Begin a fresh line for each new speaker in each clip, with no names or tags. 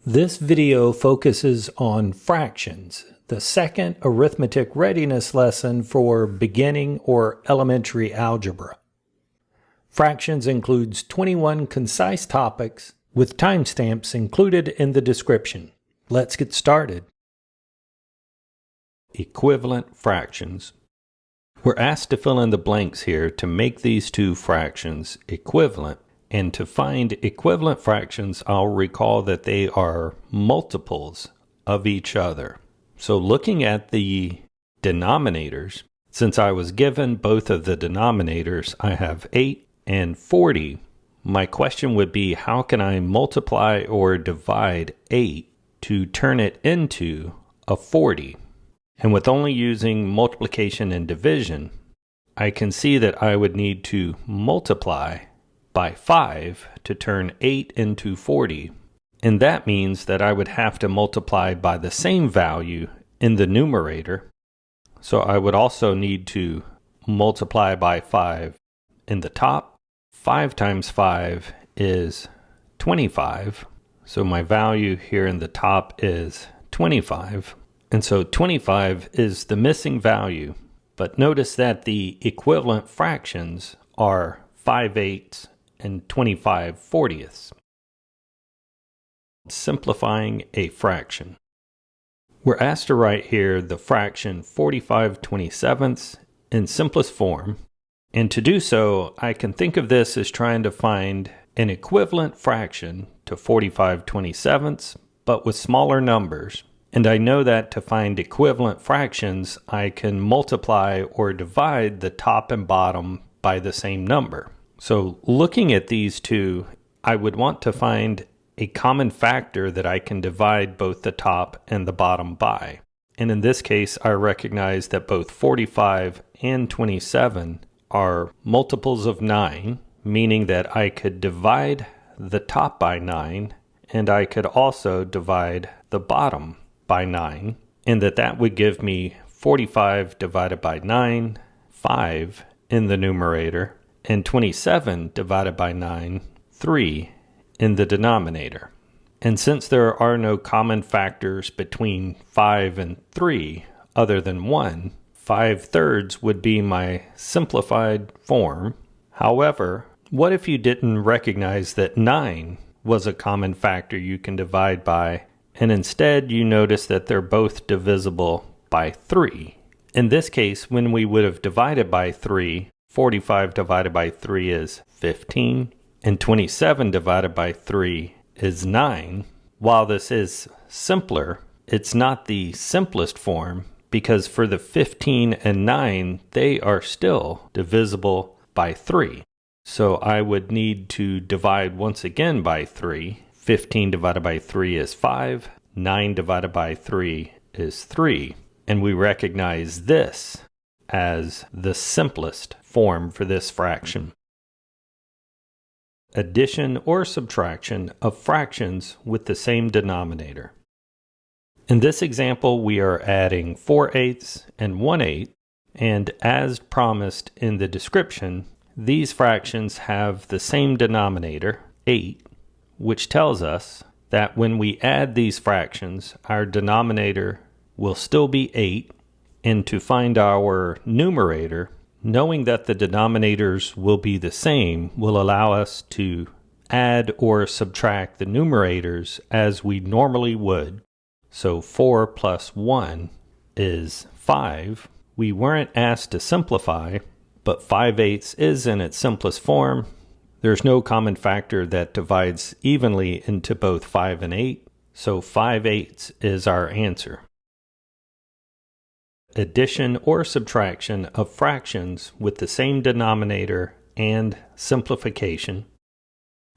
This video focuses on fractions, the second arithmetic readiness lesson for beginning or elementary algebra. Fractions includes 21 concise topics with timestamps included in the description. Let's get started. Equivalent fractions. We're asked to fill in the blanks here to make these two fractions equivalent. And to find equivalent fractions, I'll recall that they are multiples of each other. So looking at the denominators, since I was given both of the denominators, I have 8 and 40. My question would be, how can I multiply or divide 8 to turn it into a 40? And with only using multiplication and division, I can see that I would need to multiply by 5 to turn 8 into 40, and that means that I would have to multiply by the same value in the numerator, so I would also need to multiply by 5 in the top. 5 times 5 is 25, so my value here in the top is 25, and so 25 is the missing value, but notice that the equivalent fractions are 5/8 and 25/40. Simplifying a fraction. We're asked to write here the fraction 45/27 in simplest form, and to do so, I can think of this as trying to find an equivalent fraction to 45/27, but with smaller numbers. And I know that to find equivalent fractions, I can multiply or divide the top and bottom by the same number. So looking at these two, I would want to find a common factor that I can divide both the top and the bottom by. And in this case, I recognize that both 45 and 27 are multiples of 9, meaning that I could divide the top by 9, and I could also divide the bottom by 9, and that would give me 45 divided by 9, 5 in the numerator, and 27 divided by 9, 3 in the denominator. And since there are no common factors between 5 and 3 other than 1, 5/3 would be my simplified form. However, what if you didn't recognize that 9 was a common factor you can divide by, and instead you notice that they're both divisible by 3? In this case, when we would have divided by 3, 45 divided by 3 is 15, and 27 divided by 3 is 9. While this is simpler, it's not the simplest form, because for the 15 and 9, they are still divisible by 3. So I would need to divide once again by 3. 15 divided by 3 is 5, 9 divided by 3 is 3, and we recognize this as the simplest form for this fraction. Addition or subtraction of fractions with the same denominator. In this example, we are adding 4/8 and 1/8, and as promised in the description, these fractions have the same denominator, 8, which tells us that when we add these fractions, our denominator will still be 8, and to find our numerator, knowing that the denominators will be the same will allow us to add or subtract the numerators as we normally would. So 4 plus 1 is 5. We weren't asked to simplify, but 5/8 is in its simplest form. There's no common factor that divides evenly into both 5 and 8, so 5/8 is our answer. Addition or subtraction of fractions with the same denominator and simplification.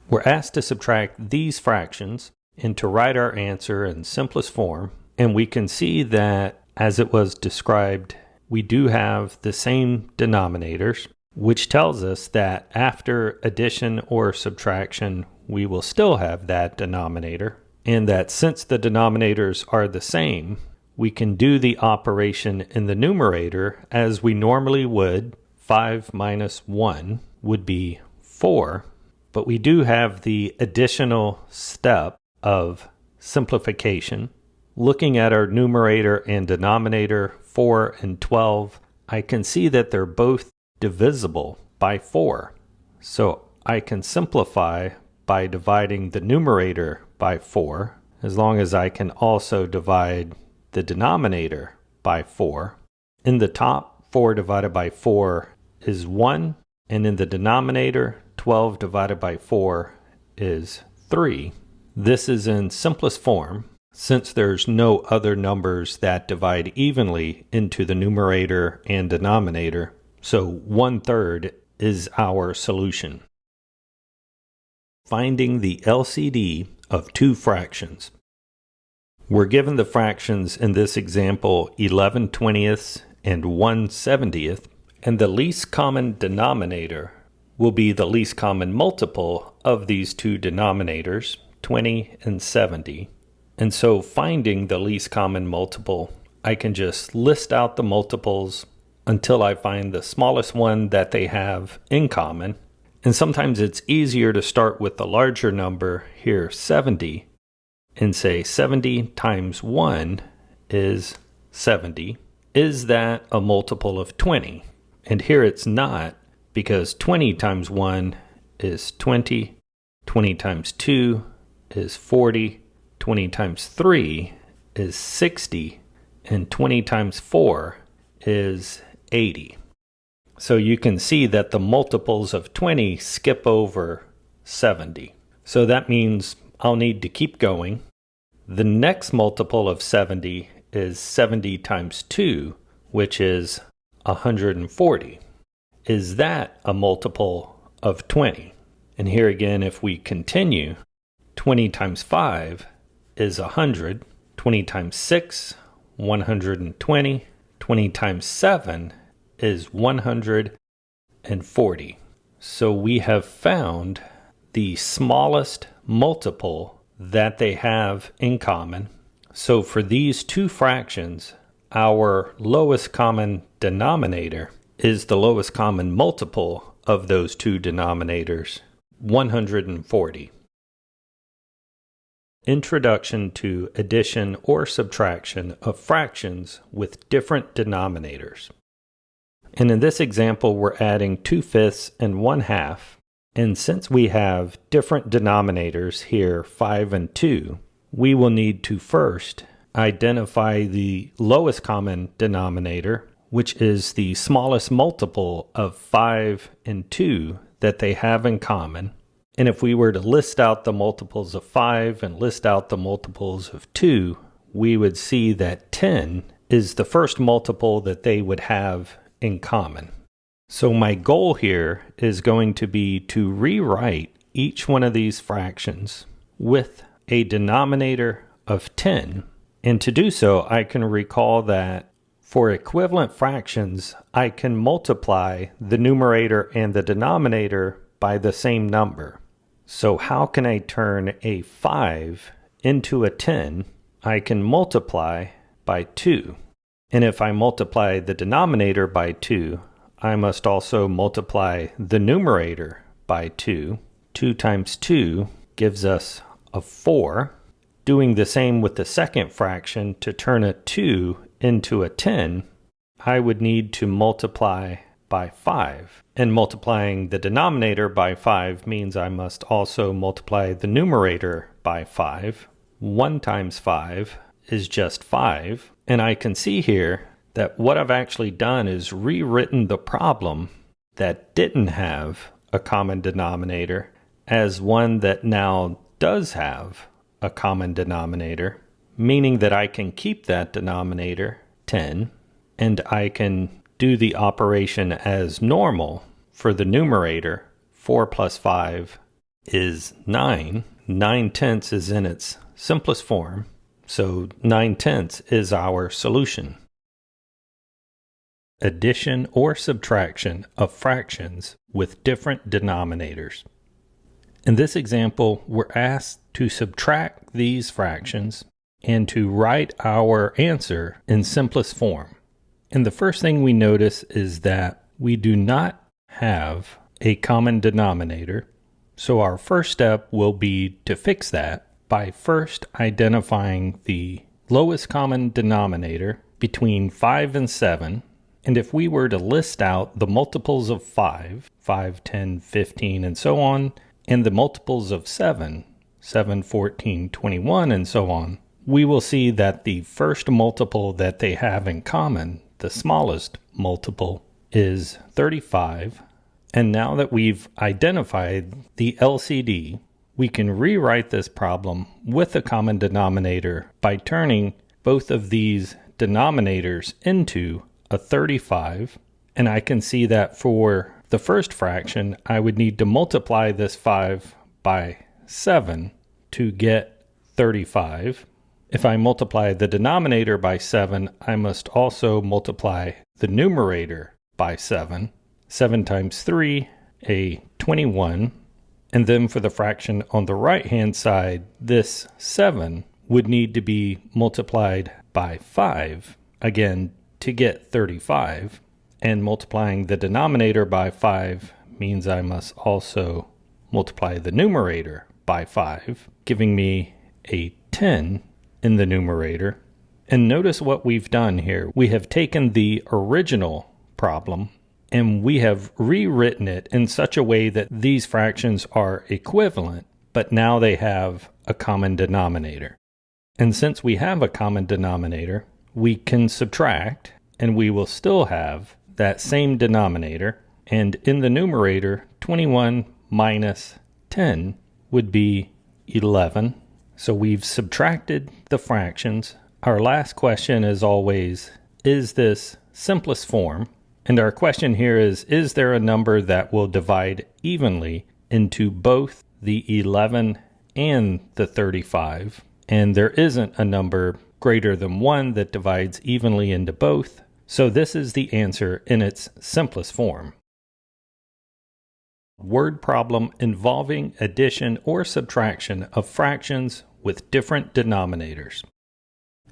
We're asked to subtract these fractions and to write our answer in simplest form, and we can see that, as it was described, we do have the same denominators, which tells us that after addition or subtraction, we will still have that denominator, and that since the denominators are the same, we can do the operation in the numerator as we normally would. 5 minus 1 would be 4, but we do have the additional step of simplification. Looking at our numerator and denominator, 4 and 12, I can see that they're both divisible by 4. So I can simplify by dividing the numerator by 4, as long as I can also divide the denominator by 4. In the top, 4 divided by 4 is 1, and in the denominator, 12 divided by 4 is 3. This is in simplest form, since there's no other numbers that divide evenly into the numerator and denominator, so 1/3 is our solution. Finding the LCD of two fractions. We're given the fractions in this example 11/20ths and 1/70th, and the least common denominator will be the least common multiple of these two denominators, 20 and 70. And so finding the least common multiple, I can just list out the multiples until I find the smallest one that they have in common. And sometimes it's easier to start with the larger number, here 70, and say 70 times 1 is 70. Is that a multiple of 20? And here it's not, because 20 times 1 is 20, 20 times 2 is 40, 20 times 3 is 60, and 20 times 4 is 80. So you can see that the multiples of 20 skip over 70. So that means I'll need to keep going. The next multiple of 70 is 70 times 2, which is 140. Is that a multiple of 20? And here again, if we continue, 20 times 5 is 100, 20 times 6, 120, 20 times 7 is 140. So we have found the smallest multiple that they have in common. So for these two fractions, our lowest common denominator is the lowest common multiple of those two denominators, 140. Introduction to addition or subtraction of fractions with different denominators. And in this example, we're adding 2/5 and 1/2. And since we have different denominators here, 5 and 2, we will need to first identify the lowest common denominator, which is the smallest multiple of 5 and 2 that they have in common. And if we were to list out the multiples of 5 and list out the multiples of 2, we would see that 10 is the first multiple that they would have in common. So my goal here is going to be to rewrite each one of these fractions with a denominator of 10. And to do so, I can recall that for equivalent fractions, I can multiply the numerator and the denominator by the same number. So how can I turn a 5 into a 10? I can multiply by 2. And if I multiply the denominator by 2, I must also multiply the numerator by 2. 2 times 2 gives us a 4. Doing the same with the second fraction, to turn a 2 into a 10, I would need to multiply by 5. And multiplying the denominator by 5 means I must also multiply the numerator by 5. 1 times 5 is just 5. And I can see here that what I've actually done is rewritten the problem that didn't have a common denominator as one that now does have a common denominator, meaning that I can keep that denominator, 10, and I can do the operation as normal for the numerator. 4 plus 5 is 9. 9/10 is in its simplest form, so 9/10 is our solution. Addition or subtraction of fractions with different denominators. In this example, we're asked to subtract these fractions and to write our answer in simplest form. And the first thing we notice is that we do not have a common denominator. So our first step will be to fix that. by first identifying the lowest common denominator between 5 and 7. And if we were to list out the multiples of 5, 5, 10, 15, and so on, and the multiples of 7, 7, 14, 21, and so on, we will see that the first multiple that they have in common, the smallest multiple, is 35. And now that we've identified the LCD, we can rewrite this problem with a common denominator by turning both of these denominators into a 35. And I can see that for the first fraction, I would need to multiply this 5 by 7 to get 35. If I multiply the denominator by 7, I must also multiply the numerator by 7. 7 times 3, a 21. And then for the fraction on the right-hand side, this 7 would need to be multiplied by 5, again, to get 35. And multiplying the denominator by 5 means I must also multiply the numerator by 5, giving me a 10 in the numerator. And notice what we've done here. We have taken the original problem and we have rewritten it in such a way that these fractions are equivalent, but now they have a common denominator. And since we have a common denominator, we can subtract, and we will still have that same denominator. And in the numerator, 21 minus 10 would be 11. So we've subtracted the fractions. Our last question is always, is this simplest form? And our question here is there a number that will divide evenly into both the 11 and the 35? And there isn't a number greater than 1 that divides evenly into both. So this is the answer in its simplest form. Word problem involving addition or subtraction of fractions with different denominators.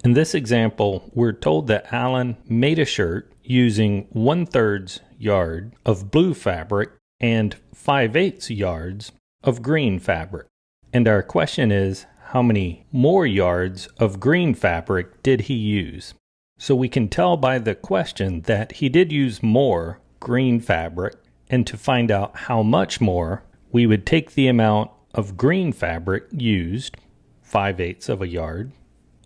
In this example, we're told that Alan made a shirt using 1/3 yard of blue fabric and 5/8 yards of green fabric. And our question is, how many more yards of green fabric did he use? So we can tell by the question that he did use more green fabric, and to find out how much more, we would take the amount of green fabric used, 5/8 of a yard,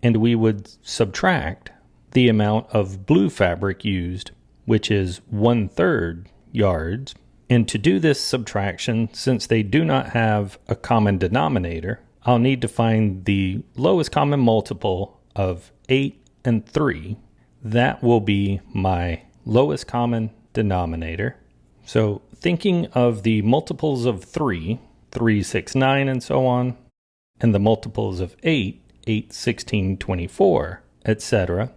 and we would subtract the amount of blue fabric used, which is 1/3 yards. And to do this subtraction, since they do not have a common denominator, I'll need to find the lowest common multiple of 8 and 3. That will be my lowest common denominator. So thinking of the multiples of 3, 3, 6, 9, and so on, and the multiples of 8, 8, 16, 24, etc.,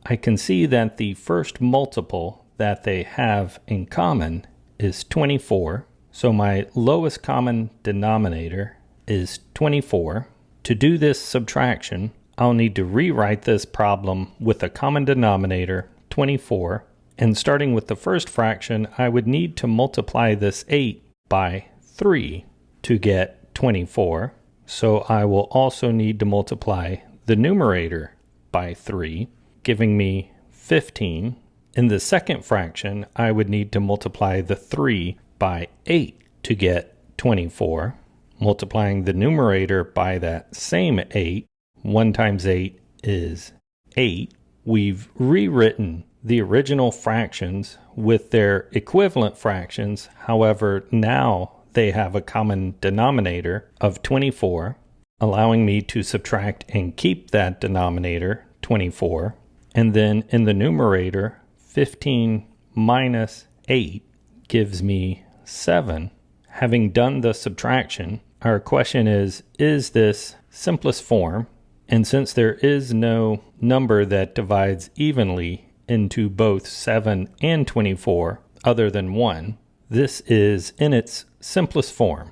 I can see that the first multiple that they have in common is 24. So my lowest common denominator is 24. To do this subtraction, I'll need to rewrite this problem with a common denominator, 24. And starting with the first fraction, I would need to multiply this 8 by 3 to get 24. So I will also need to multiply the numerator by 3, giving me 15. In the second fraction, I would need to multiply the 3 by 8 to get 24. Multiplying the numerator by that same 8, 1 times 8 is 8. We've rewritten the original fractions with their equivalent fractions. However, now they have a common denominator of 24, allowing me to subtract and keep that denominator, 24. And then in the numerator, 15 minus 8 gives me 7. Having done the subtraction, our question is this simplest form? And since there is no number that divides evenly into both 7 and 24 other than 1, this is in its simplest form.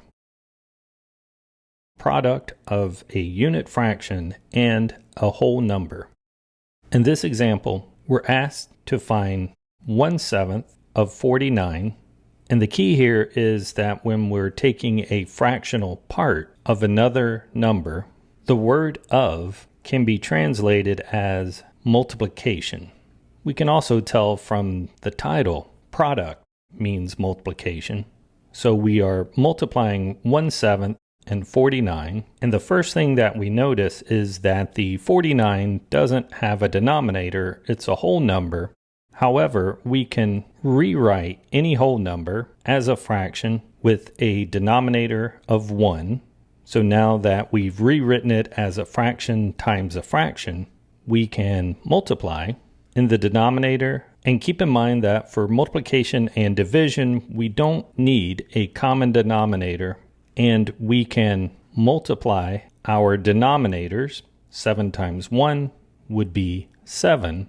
Product of a unit fraction and a whole number. In this example, we're asked to find 1/7 of 49. And the key here is that when we're taking a fractional part of another number, The word of can be translated as multiplication. We can also tell from the title, product means multiplication. So we are multiplying 1/7 and 49. And the first thing that we notice is that the 49 doesn't have a denominator, it's a whole number. However, we can rewrite any whole number as a fraction with a denominator of 1. So now that we've rewritten it as a fraction times a fraction, we can multiply in the denominator. And keep in mind that for multiplication and division, we don't need a common denominator, and we can multiply our denominators. 7 times 1 would be 7,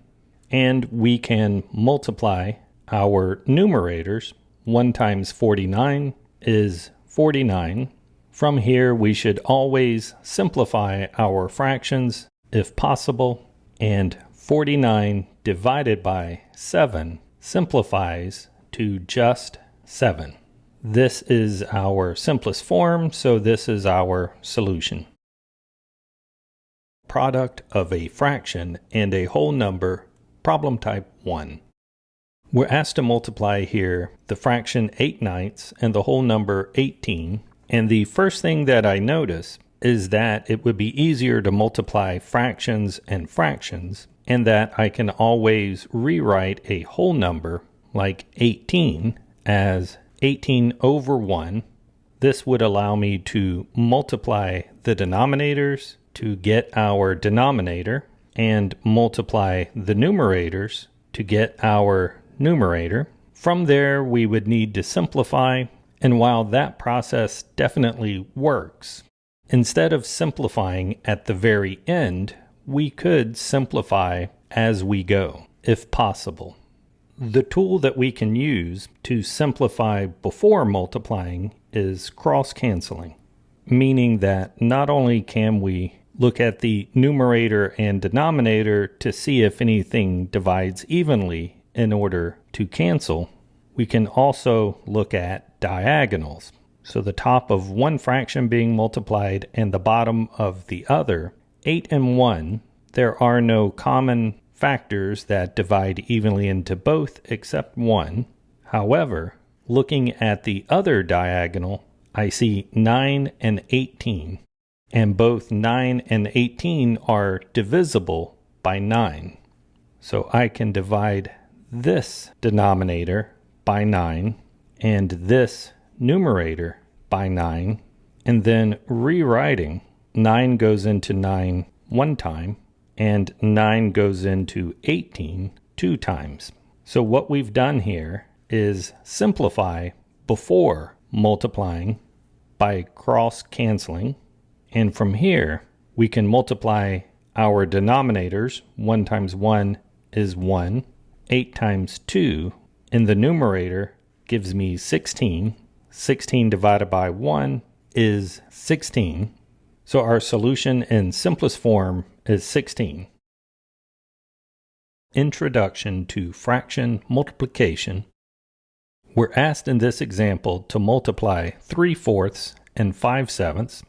and we can multiply our numerators. 1 times 49 is 49. From here, we should always simplify our fractions if possible, and 49 divided by 7 simplifies to just 7. This is our simplest form, so this is our solution. Product of a fraction and a whole number, problem type 1. We're asked to multiply here the fraction 8/9 and the whole number 18. And the first thing that I notice is that it would be easier to multiply fractions and fractions, and that I can always rewrite a whole number like 18 as 18 over 1. This would allow me to multiply the denominators to get our denominator and multiply the numerators to get our numerator. From there, we would need to simplify. And while that process definitely works, instead of simplifying at the very end, we could simplify as we go, if possible. The tool that we can use to simplify before multiplying is cross-canceling, meaning that not only can we look at the numerator and denominator to see if anything divides evenly in order to cancel, we can also look at diagonals. So the top of one fraction being multiplied and the bottom of the other. 8 and 1, there are no common factors that divide evenly into both except 1. However, looking at the other diagonal, I see 9 and 18. And both 9 and 18 are divisible by 9. So I can divide this denominator by 9 and this numerator by 9, and then rewriting, 9 goes into 9 one time, and 9 goes into 18 two times. So what we've done here is simplify before multiplying by cross-canceling, and from here we can multiply our denominators. 1 times 1 is 1, 8 times 2 in the numerator gives me 16. 16 divided by 1 is 16. So our solution in simplest form is 16. Introduction to fraction multiplication. We're asked in this example to multiply 3/4 and 5/7.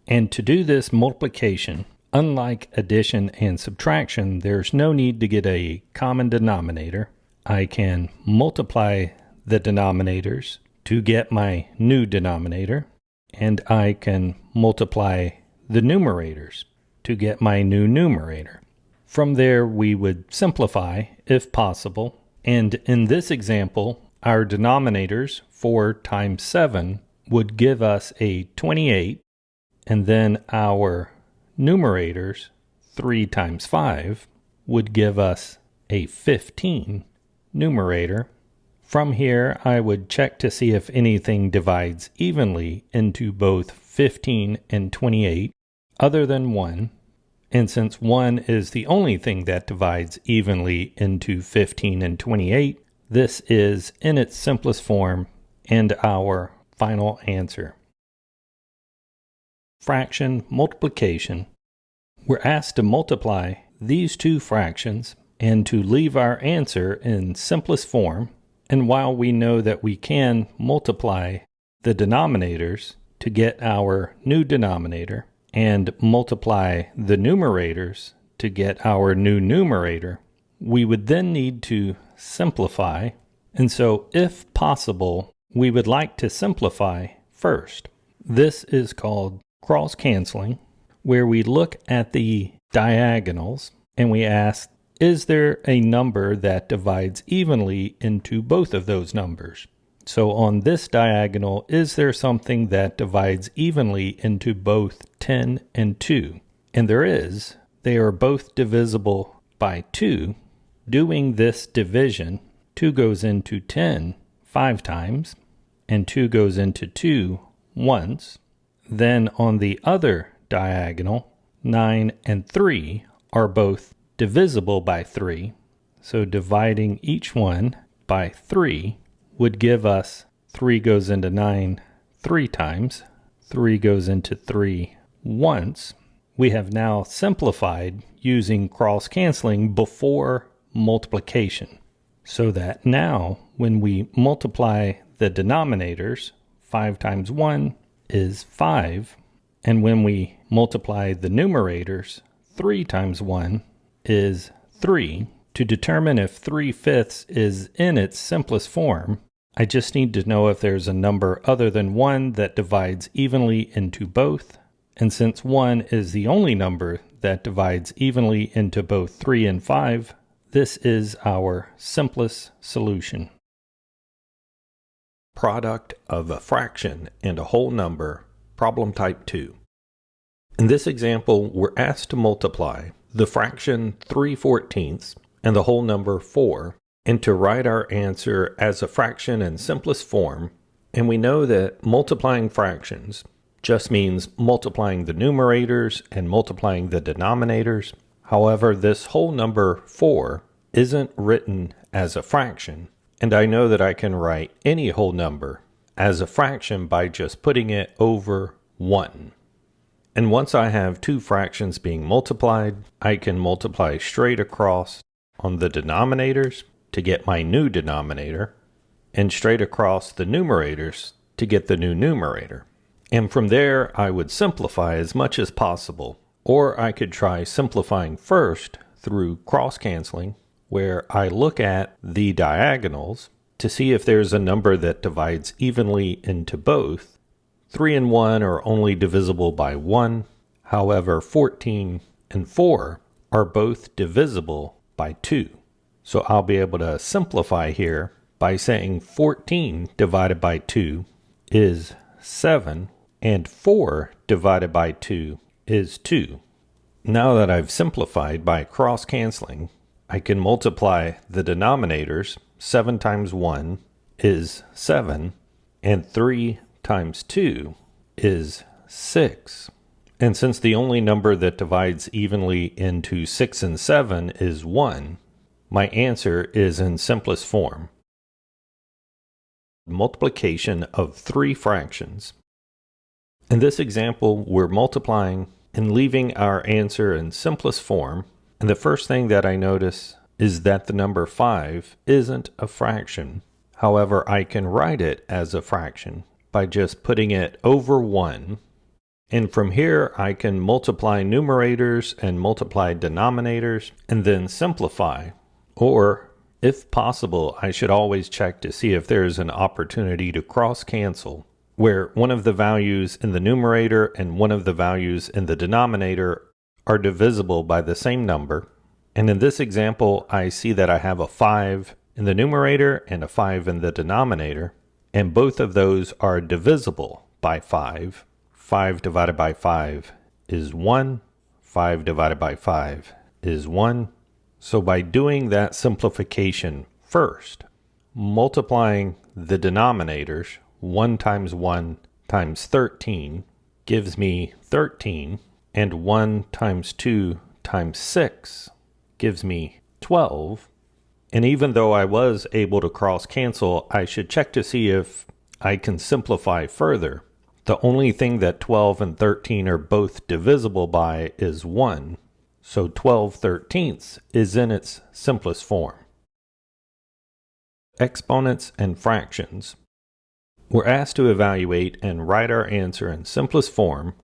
And to do this multiplication, unlike addition and subtraction, there's no need to get a common denominator. I can multiply the denominators to get my new denominator, and I can multiply the numerators to get my new numerator. From there, we would simplify if possible, and in this example, our denominators 4 times 7 would give us a 28, and then our numerators 3 times 5 would give us a 15 numerator. From here, I would check to see if anything divides evenly into both 15 and 28, other than 1. And since 1 is the only thing that divides evenly into 15 and 28, this is in its simplest form and our final answer. Fraction multiplication. We're asked to multiply these two fractions and to leave our answer in simplest form. And while we know that we can multiply the denominators to get our new denominator and multiply the numerators to get our new numerator, we would then need to simplify. And so, if possible, we would like to simplify first. This is called cross-canceling, where we look at the diagonals and we ask, is there a number that divides evenly into both of those numbers? So on this diagonal, is there something that divides evenly into both 10 and 2? And there is. They are both divisible by 2. Doing this division, 2 goes into 10 5 times, and 2 goes into 2 once. Then on the other diagonal, 9 and 3 are both divisible by 3. So dividing each one by 3 would give us 3 goes into 9 3 times, 3 goes into 3 once. We have now simplified using cross-canceling before multiplication, so that now when we multiply the denominators, 5 times 1 is 5, and when we multiply the numerators, 3 times 1 is 3. To determine if 3/5 is in its simplest form, I just need to know if there's a number other than 1 that divides evenly into both. And since 1 is the only number that divides evenly into both 3 and 5, this is our simplest solution.
Product of a fraction and a whole number, problem type 2. In this example, we're asked to multiply the fraction 3/14 and the whole number 4, and to write our answer as a fraction in simplest form. And we know that multiplying fractions just means multiplying the numerators and multiplying the denominators. However, this whole number 4 isn't written as a fraction, and I know that I can write any whole number as a fraction by just putting it over 1. And once I have two fractions being multiplied, I can multiply straight across on the denominators to get my new denominator, and straight across the numerators to get the new numerator. And from there, I would simplify as much as possible. Or I could try simplifying first through cross-canceling, where I look at the diagonals to see if there's a number that divides evenly into both. 3 and 1 are only divisible by 1. However, 14 and 4 are both divisible by 2. So I'll be able to simplify here by saying 14 divided by 2 is 7, and 4 divided by 2 is 2. Now that I've simplified by cross-canceling, I can multiply the denominators. 7 times 1 is 7, and 3 times 2 is 6. And since the only number that divides evenly into 6 and 7 is 1, my answer is in simplest form. Multiplication of three fractions. In this example, we're multiplying and leaving our answer in simplest form. And the first thing that I notice is that the number 5 isn't a fraction. However, I can write it as a fraction by just putting it over 1. And from here, I can multiply numerators and multiply denominators and then simplify. Or, if possible, I should always check to see if there's an opportunity to cross-cancel, where one of the values in the numerator and one of the values in the denominator are divisible by the same number. And in this example, I see that I have a 5 in the numerator and a 5 in the denominator, and both of those are divisible by 5. 5 divided by 5 is 1. 5 divided by 5 is 1. So by doing that simplification first, multiplying the denominators, 1 times 1 times 13 gives me 13, and 1 times 2 times 6 gives me 12. And even though I was able to cross-cancel, I should check to see if I can simplify further. The only thing that 12 and 13 are both divisible by is 1. So 12/13 is in its simplest form. Exponents and fractions. We're asked to evaluate and write our answer in simplest form,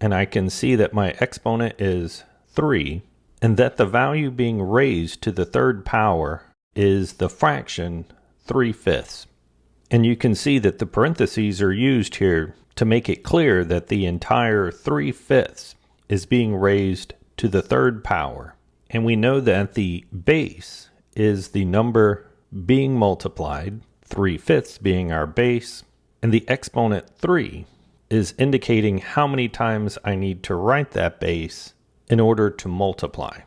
and I can see that my exponent is 3, and that the value being raised to the third power is the fraction 3/5. And you can see that the parentheses are used here to make it clear that the entire 3/5 is being raised to the third power. And we know that the base is the number being multiplied, 3/5 being our base, and the exponent 3 is indicating how many times I need to write that base in order to multiply.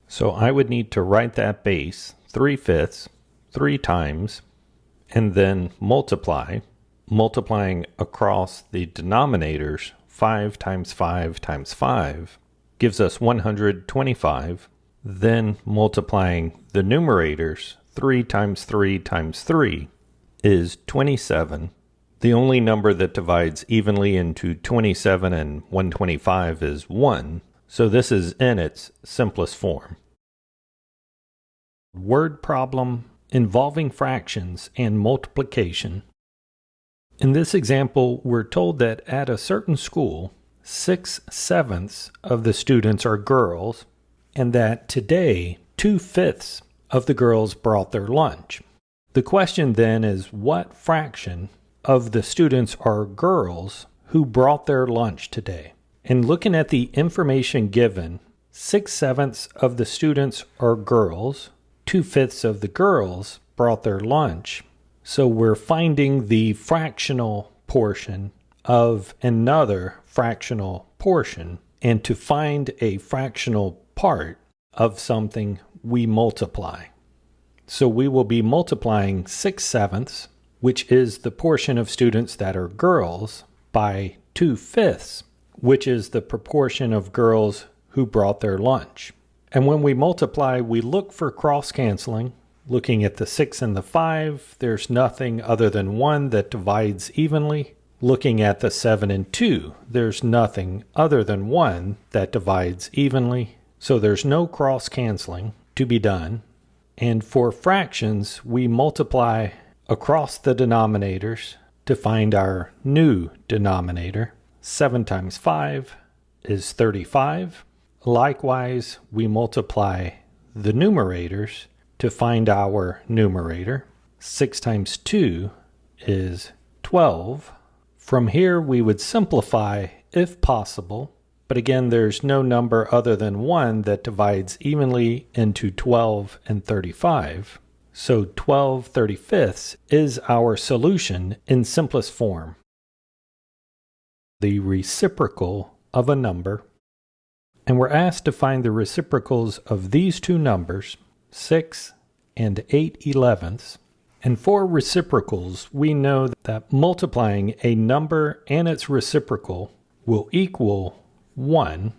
So I would need to write that base 3/5 3 times, and then multiplying across the denominators. 5 times 5 times 5 gives us 125. Then multiplying the numerators, 3 times 3 times 3 is 27. The only number that divides evenly into 27 and 125 is 1, so this is in its simplest form. Word problem involving fractions and multiplication. In this example, we're told that at a certain school, 6/7 of the students are girls, and that today 2/5 of the girls brought their lunch. The question then is, what fraction of the students are girls who brought their lunch today? And looking at the information given, 6/7 of the students are girls, 2/5 of the girls brought their lunch. So we're finding the fractional portion of another fractional portion. And to find a fractional part of something, we multiply. So we will be multiplying 6/7, which is the portion of students that are girls, by 2/5, which is the proportion of girls who brought their lunch. And when we multiply, we look for cross-canceling. Looking at the 6 and the 5, there's nothing other than 1 that divides evenly. Looking at the 7 and 2, there's nothing other than 1 that divides evenly. So there's no cross-canceling to be done. And for fractions, we multiply across the denominators to find our new denominator. 7 times 5 is 35. Likewise, we multiply the numerators to find our numerator. 6 times 2 is 12. From here, we would simplify if possible, but again, there's no number other than 1 that divides evenly into 12 and 35. So 12/35 is our solution in simplest form. The reciprocal of a number. And we're asked to find the reciprocals of these two numbers, 6 and 8/11. And for reciprocals, we know that multiplying a number and its reciprocal will equal 1.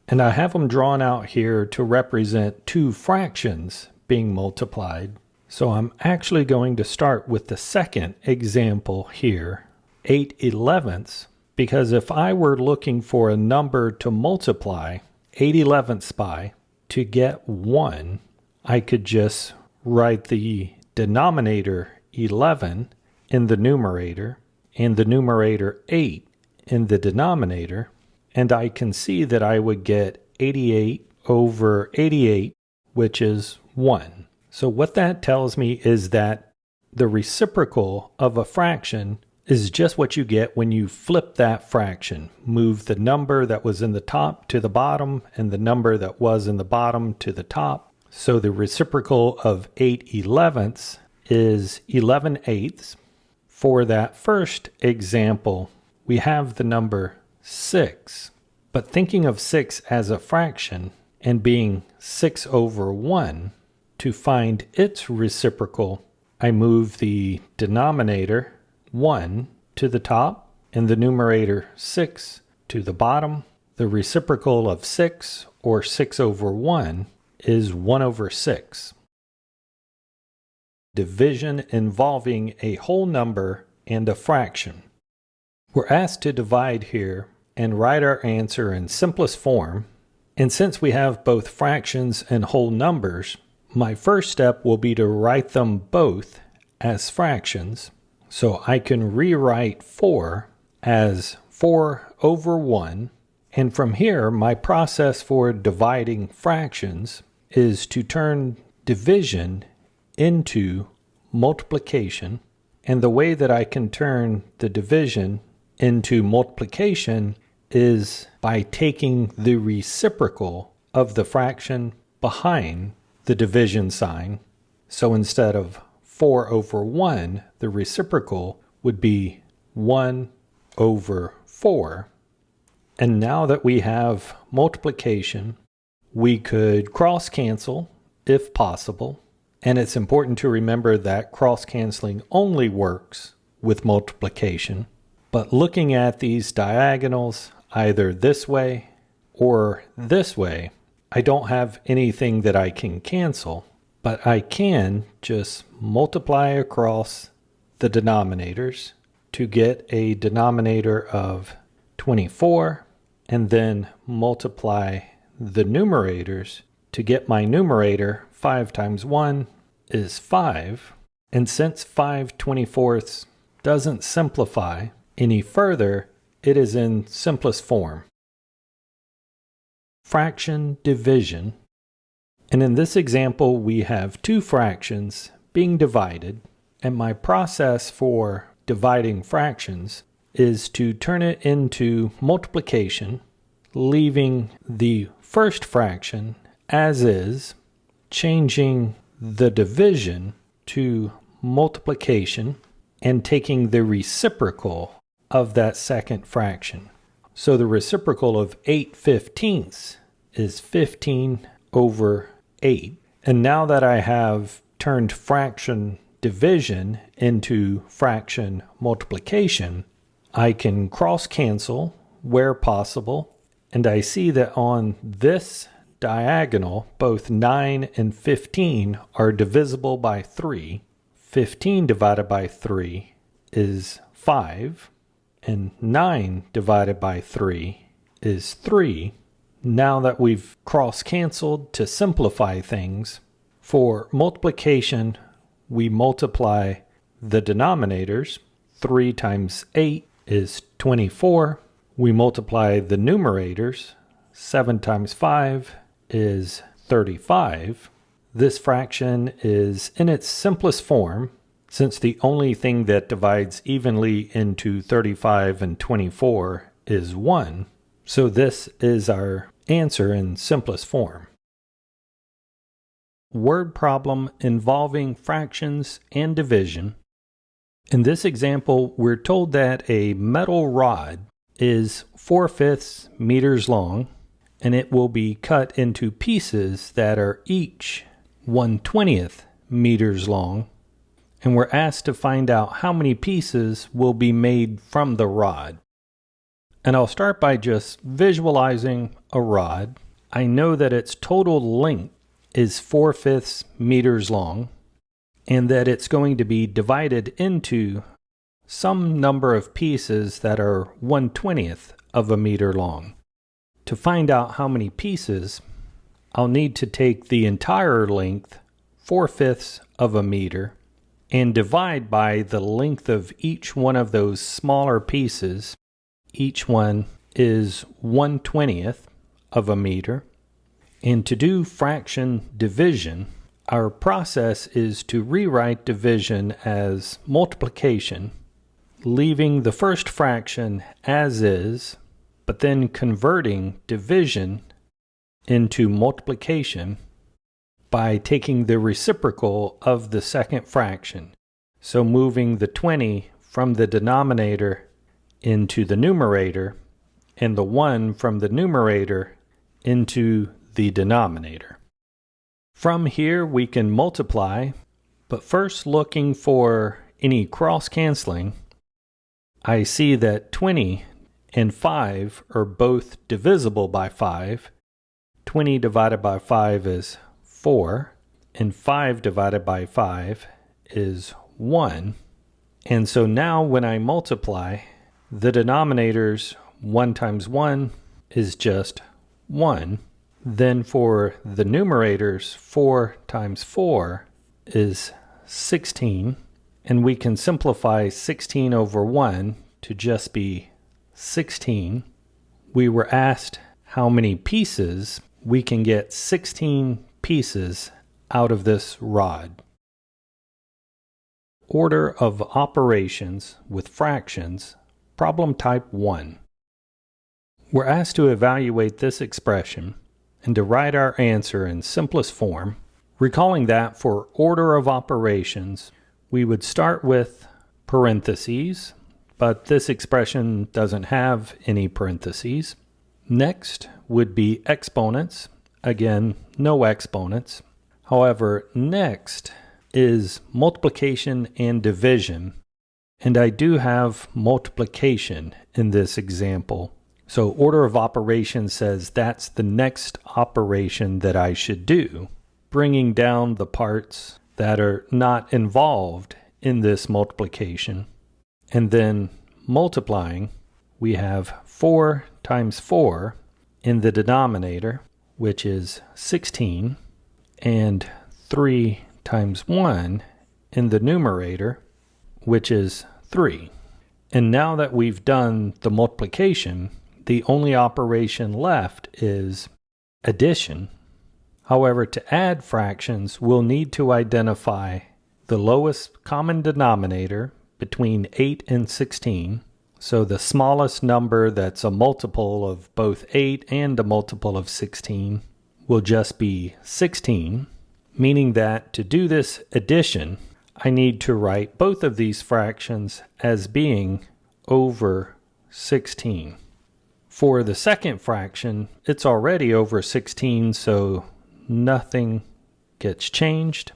And I have them drawn out here to represent two fractions being multiplied. So I'm actually going to start with the second example here, 8/11. Because if I were looking for a number to multiply 8/11 by to get 1, I could just write the denominator 11 in the numerator and the numerator 8 in the denominator, and I can see that I would get 88/88, which is 1. So what that tells me is that the reciprocal of a fraction is just what you get when you flip that fraction. Move the number that was in the top to the bottom and the number that was in the bottom to the top. So the reciprocal of 8/11 is 11/8. For that first example, we have the number 6. But thinking of 6 as a fraction and being 6/1, to find its reciprocal, I move the denominator 1 to the top and the numerator 6 to the bottom. The reciprocal of 6, or 6/1, is 1/6. Division involving a whole number and a fraction. We're asked to divide here and write our answer in simplest form. And since we have both fractions and whole numbers, my first step will be to write them both as fractions. So I can rewrite 4 as 4/1, And from here, my process for dividing fractions is to turn division into multiplication. And the way that I can turn the division into multiplication is by taking the reciprocal of the fraction behind the division sign. So instead of 4 over 1, the reciprocal would be 1 over 4. And now that we have multiplication, we could cross-cancel if possible. And it's important to remember that cross-canceling only works with multiplication. But looking at these diagonals, either this way or this way, I don't have anything that I can cancel, but I can just multiply across the denominators to get a denominator of 24, and then multiply the numerators to get my numerator. 5 times 1 is 5. And since 5/24 doesn't simplify any further, it is in simplest form. Fraction division. And in this example, we have two fractions being divided, and my process for dividing fractions is to turn it into multiplication, leaving the first fraction as is, changing the division to multiplication, and taking the reciprocal of that second fraction. So the reciprocal of 8/15 is 15 over 8. And now that I have turned fraction division into fraction multiplication, I can cross-cancel where possible, and I see that on this diagonal, both 9 and 15 are divisible by 3. 15 divided by 3 is 5, and 9 divided by 3 is 3. Now that we've cross-canceled to simplify things, for multiplication, we multiply the denominators. 3 times 8 is 24. We multiply the numerators. 7 times 5 is 35. This fraction is in its simplest form, since the only thing that divides evenly into 35 and 24 is 1. So this is our answer in simplest form. Word problem involving fractions and division. In this example, we're told that a metal rod is 4/5 meters long, and it will be cut into pieces that are each 1/20 meters long, and we're asked to find out how many pieces will be made from the rod. And I'll start by just visualizing a rod. I know that its total length is 4/5 meters long, and that it's going to be divided into some number of pieces that are 1/20 of a meter long. To find out how many pieces, I'll need to take the entire length, 4/5 of a meter, and divide by the length of each one of those smaller pieces. Each one is 1/20 of a meter. And to do fraction division, our process is to rewrite division as multiplication, leaving the first fraction as is, but then converting division into multiplication by taking the reciprocal of the second fraction. So moving the 20 from the denominator into the numerator, and the 1 from the numerator into the denominator. From here we can multiply, but first looking for any cross-canceling, I see that 20 and 5 are both divisible by 5. 20 divided by 5 is 4, and 5 divided by 5 is 1. And so now when I multiply, the denominators 1 times 1 is just 1. Then for the numerators, 4 times 4 is 16. And we can simplify 16 over 1 to just be 16.
we were asked how many pieces we can get 16 pieces out of this rod. Order of operations with fractions, problem type 1. We're asked to evaluate this expression and to write our answer in simplest form, recalling that for order of operations, we would start with parentheses, but this expression doesn't have any parentheses. Next would be exponents. Again, no exponents. However, next is multiplication and division, and I do have multiplication in this example. So order of operations says that's the next operation that I should do, bringing down the parts that are not involved in this multiplication. And then multiplying, we have 4 times 4 in the denominator, which is 16, and 3 times 1 in the numerator, which is 3. And now that we've done the multiplication, the only operation left is addition. However, to add fractions, we'll need to identify the lowest common denominator between 8 and 16. So the smallest number that's a multiple of both 8 and a multiple of 16 will just be 16, meaning that to do this addition, I need to write both of these fractions as being over 16. For the second fraction, it's already over 16, so nothing gets changed.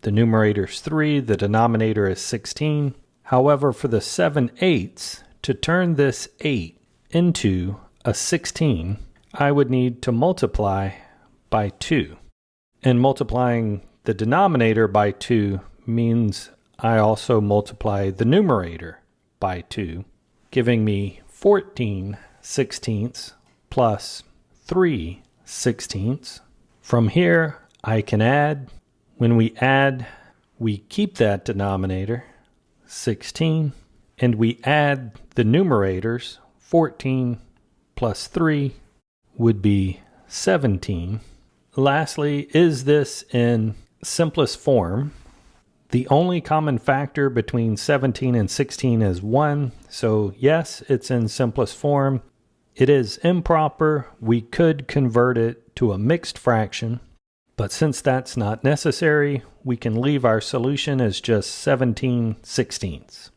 The numerator is 3, the denominator is 16. However, for the 7/8, to turn this 8 into a 16, I would need to multiply by 2. And multiplying the denominator by 2 means I also multiply the numerator by 2, giving me 14/16 plus 3/16. From here, I can add. When we add, we keep that denominator, 16, and we add the numerators. 14 plus 3 would be 17. Lastly, is this in simplest form? The only common factor between 17 and 16 is 1, so yes, it's in simplest form. It is improper. We could convert it to a mixed fraction, but since that's not necessary, we can leave our solution as just 17/16.